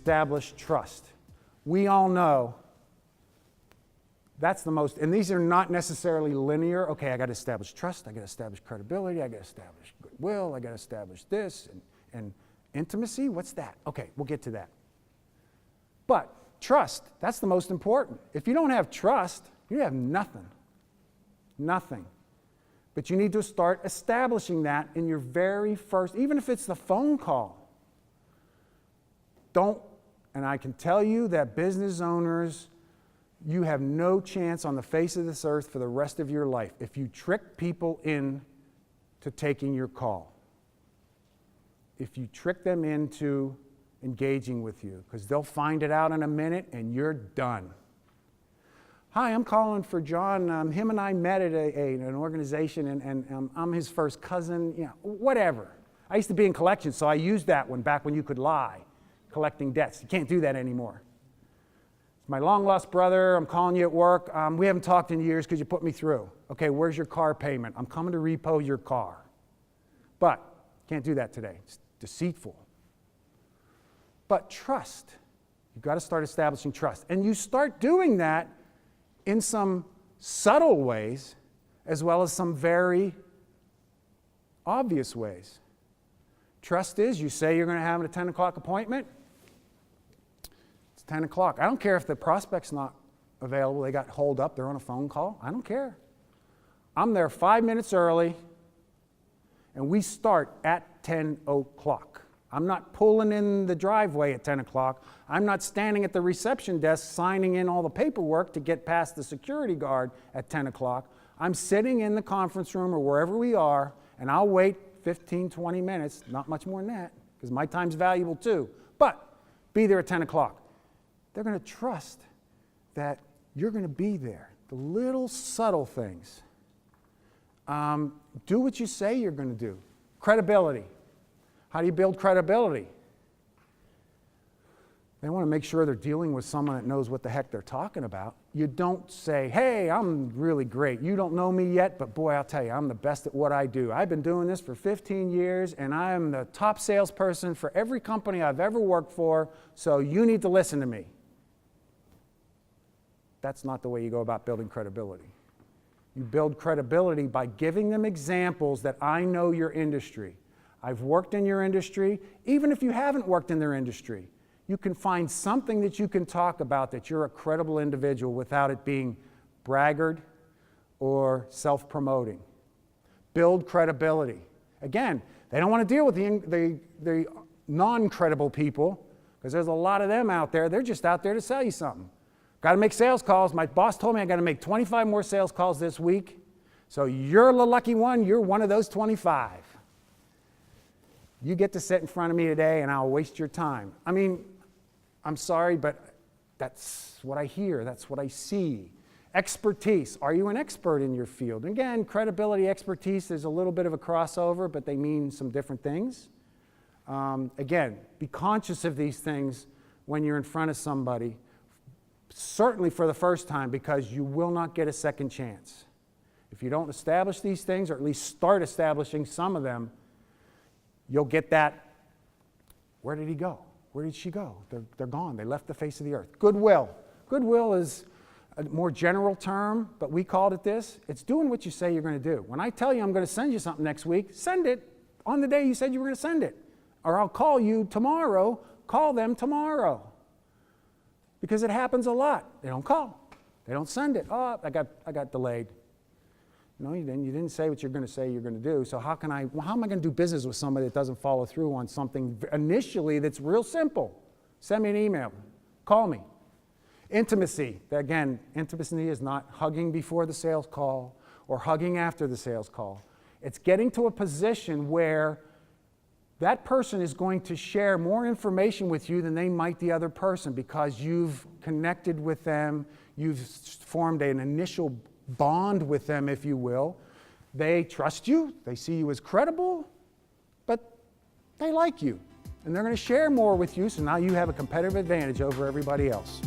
establish trust. We all know that's the most, and these are not necessarily linear. Okay, I got to establish trust, I got to establish credibility, I got to establish goodwill, I got to establish this, and intimacy, what's that? Okay, we'll get to that. But trust, that's the most important. If you don't have trust, you have nothing. Nothing. But you need to start establishing that in your very first, even if it's the phone call. Don't, and I can tell you that business owners, you have no chance on the face of this earth for the rest of your life if you trick people into taking your call. If you trick them into engaging with you, because they'll find it out in a minute and you're done. Hi, I'm calling for John. Him and I met at an organization, and I'm his first cousin, you know, whatever. I used to be in collections, so I used that one back when you could lie, collecting debts. You can't do that anymore. It's my long-lost brother. I'm calling you at work. We haven't talked in years because you put me through. Okay, where's your car payment? I'm coming to repo your car. But can't do that today. It's deceitful. But trust. You've got to start establishing trust. And you start doing that in some subtle ways as well as some very obvious ways. Trust is you say you're going to have a 10 o'clock appointment. It's 10 o'clock. I don't care if the prospect's not available. They got holed up. They're on a phone call. I don't care. I'm there 5 minutes early, and we start at 10 o'clock. I'm not pulling in the driveway at 10 o'clock. I'm not standing at the reception desk signing in all the paperwork to get past the security guard at 10 o'clock. I'm sitting in the conference room or wherever we are, and I'll wait 15, 20 minutes, not much more than that, because my time's valuable too. But be there at 10 o'clock. They're going to trust that you're going to be there. The little subtle things. Do what you say you're going to do. Credibility. How do you build credibility? They want to make sure they're dealing with someone that knows what the heck they're talking about. You don't say, hey, I'm really great. You don't know me yet, but boy, I'll tell you, I'm the best at what I do. I've been doing this for 15 years, and I am the top salesperson for every company I've ever worked for, so you need to listen to me. That's not the way you go about building credibility. You build credibility by giving them examples that I know your industry. I've worked in your industry. Even if you haven't worked in their industry, you can find something that you can talk about that you're a credible individual without it being braggart or self-promoting. Build credibility. Again, they don't want to deal with the non-credible people because there's a lot of them out there. They're just out there to sell you something. Got to make sales calls. My boss told me I got to make 25 more sales calls this week. So you're the lucky one. You're one of those 25. You get to sit in front of me today and I'll waste your time. I mean, I'm sorry, but that's what I hear. That's what I see. Expertise. Are you an expert in your field? And again, credibility, expertise, there's a little bit of a crossover, but they mean some different things. Again, be conscious of these things when you're in front of somebody, certainly for the first time, because you will not get a second chance. If you don't establish these things, or at least start establishing some of them, you'll get that, where did he go? Where did she go? They're gone. They left the face of the earth. Goodwill. Goodwill is a more general term, but we called it this. It's doing what you say you're going to do. When I tell you I'm going to send you something next week, send it on the day you said you were going to send it. Or I'll call you tomorrow. Call them tomorrow. Because it happens a lot. They don't call. They don't send it. Oh, I got delayed. No, you didn't. You didn't say what you're going to say you're going to do. So how am I going to do business with somebody that doesn't follow through on something initially that's real simple? Send me an email. Call me. Intimacy. Again, intimacy is not hugging before the sales call or hugging after the sales call. It's getting to a position where that person is going to share more information with you than they might the other person because you've connected with them, you've formed an initial bond with them, if you will. They trust you, they see you as credible, but they like you. And they're going to share more with you, so now you have a competitive advantage over everybody else.